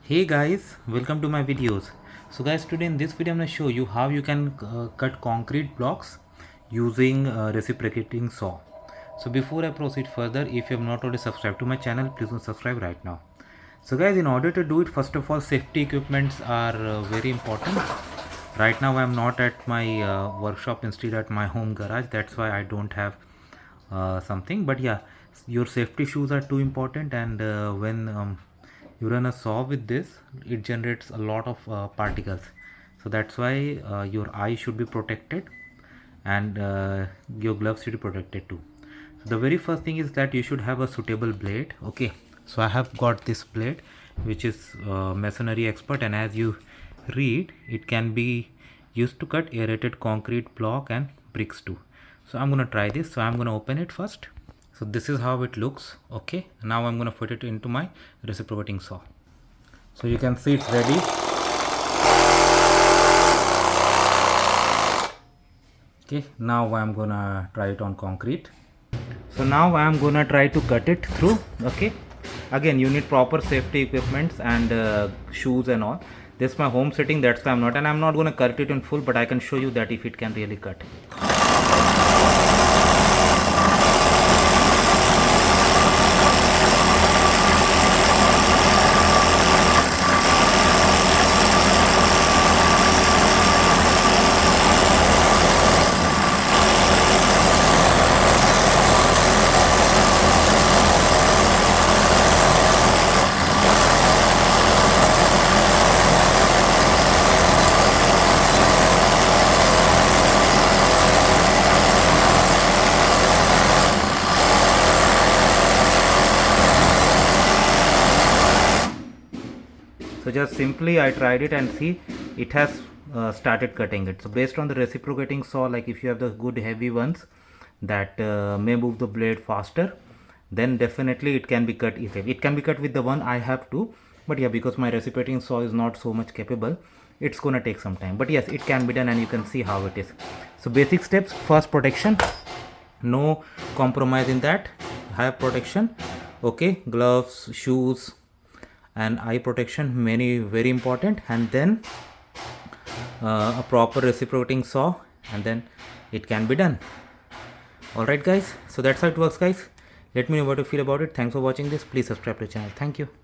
Hey guys, welcome to my videos. So guys, today in this video I'm going to show you how you can cut concrete blocks using reciprocating saw. So before I proceed further, if you have not already subscribed to my channel, please do subscribe right now. So guys, in order to do it, first of all, safety equipments are very important. Right now I'm not at my workshop, instead at my home garage. That's why I don't have something. But yeah, your safety shoes are too important, and when you run a saw with this, it generates a lot of particles. So that's why your eye should be protected, and your gloves should be protected too. So the very first thing is that you should have a suitable blade. Okay, so I have got this blade which is masonry expert, and as you read, it can be used to cut aerated concrete block and bricks too. So I'm gonna try this. So I'm gonna open it first. So this is how it looks. Okay, now I'm gonna put it into my reciprocating saw. So you can see it's ready. Okay, now I'm gonna try it on concrete. So now I'm gonna try to cut it through. Okay, again you need proper safety equipments and shoes and all. This is my home setting, that's why I'm not gonna cut it in full, but I can show you that if it can really cut. So just simply I tried it and see it has started cutting it. So based on the reciprocating saw, like if you have the good heavy ones that may move the blade faster, then definitely it can be cut easily. It can be cut with the one I have too, but yeah, because my reciprocating saw is not so much capable, it's gonna take some time. But yes, it can be done, and you can see how it is. So basic steps: first, protection, no compromise in that. Have protection, okay, gloves, shoes and eye protection, many very important, and then a proper reciprocating saw, and then it can be done. All right guys, so that's how it works guys. Let me know what you feel about it. Thanks for watching this. Please subscribe to the channel. Thank you.